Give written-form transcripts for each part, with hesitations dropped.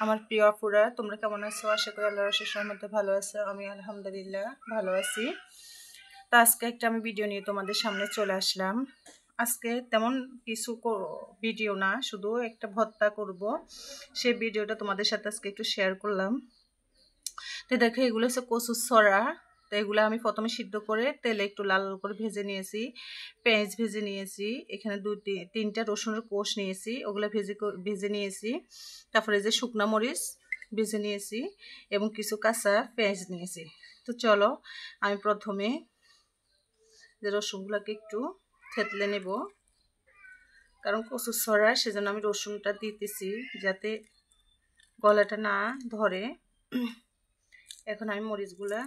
আমার প্রিয় আপুরা, তোমরা কেমন আছো? আশা করি আল্লাহর অশেষ রহমতে ভালো আছো। আমি আলহামদুলিল্লাহ ভালো আছি। তো আজকে একটা আমি ভিডিও নিয়ে তোমাদের সামনে চলে আসলাম। আজকে তেমন কিছু ভিডিও না, শুধু একটা ভর্তা করব, সেই ভিডিওটা তোমাদের সাথে আজকে একটু শেয়ার করলাম। তো দেখো, এগুলো হচ্ছে কচুর ছড়া। তো এগুলো আমি প্রথমে সিদ্ধ করে তেলে একটু লাল করে ভেজে নিয়েছি, পেঁয়াজ ভেজে নিয়েছি, এখানে তিনটা রসুনের কোষ নিয়েছি, ওগুলো ভেজে নিয়েছি। তারপরে যে শুকনা মরিচ ভেজে নিয়েছি এবং কিছু কাঁচা পেঁয়াজ নিয়েছি। তো চলো, আমি প্রথমে যে রসুনগুলোকে একটু থেতলে নেব, কারণ কচুর ছড়া, সেজন্য আমি রসুনটা দিতেছি যাতে গলাটা না ধরে। এখন আমি মরিচগুলা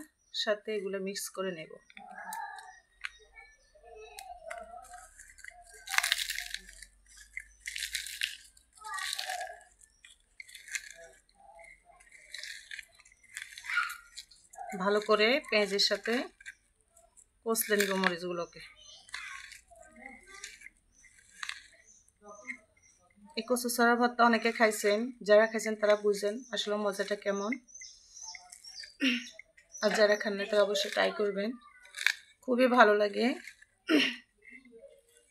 সাথে এগুলো মিক্স করে নেব। ভালো করে পেঁয়াজের সাথে কষলে নিব মরিচগুলোকে। এই কচু ছড়া ভর্তা অনেকে খাইছেন, যারা খাইছেন তারা বুঝেন আসলে মজাটা কেমন, আর যারা খান না তারা অবশ্যই ট্রাই করবেন, খুবই ভালো লাগে।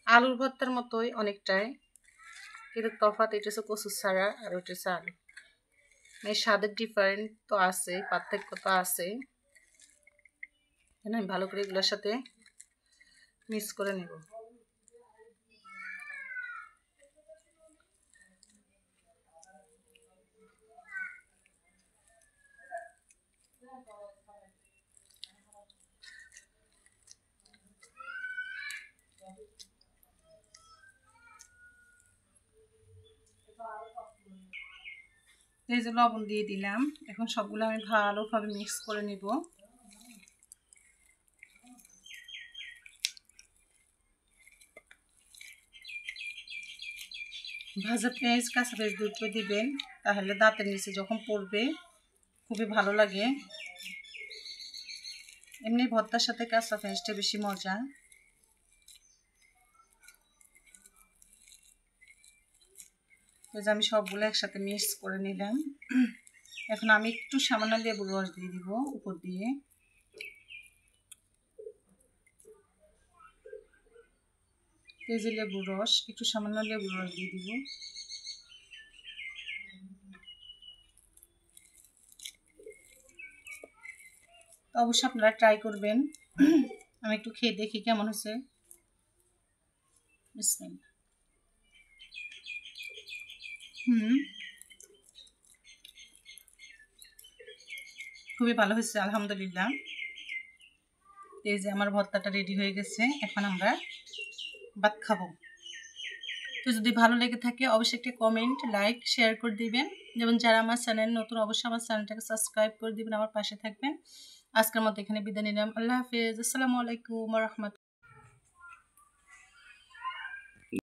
আলুর ভর্তার মতোই অনেকটাই, কিন্তু তফাৎ এটা হচ্ছে কচু ছড়া আর ওইটা হচ্ছে আলু। এই স্বাদের ডিফারেন্ট তো আছে, পার্থক্য তো আছে। আমি ভালো করে এগুলোর সাথে মিক্স করে নেব। এই যে লবণ দিয়ে দিলাম, এখন সবগুলো আমি ভালোভাবে মিক্স করে নিব। ভাজা পেঁয়াজ কাঁচা পেঁয়াজ দুটো দিবেন, তাহলে দাঁতের নিচে যখন পড়বে খুবই ভালো লাগে। এমনি ভর্তার সাথে কাঁচা পেঁয়াজটা বেশি মজা। আমি সবগুলো একসাথে মিক্স করে নিলাম। এখন আমি একটু সামান্য লেবুর রস দিয়ে দিব উপর দিয়ে। তেজি লেবুর রস, একটু সামান্য লেবুর রস দিয়ে দিব। অবশ্যই আপনারা ট্রাই করবেন। আমি একটু খেয়ে দেখি কেমন হয়েছে। বিসমিল্লাহ। খুবই ভালো হয়েছে আলহামদুলিল্লাহ। এই যে আমার ভর্তাটা রেডি হয়ে গেছে, এখন আমরা ভাত খাবো। তো যদি ভালো লেগে থাকে অবশ্যই একটা কমেন্ট, লাইক, শেয়ার করে দিবেন, যেমন যারা আমার চ্যানেল নতুন অবশ্যই আমার চ্যানেলটাকে সাবস্ক্রাইব করে দিবেন, আমার পাশে থাকবেন। আজকের মতো এখানে বিদায় নিলাম। আল্লাহ হাফেজ। আসসালামু আলাইকুম ওয়া রাহমাতুল্লাহ।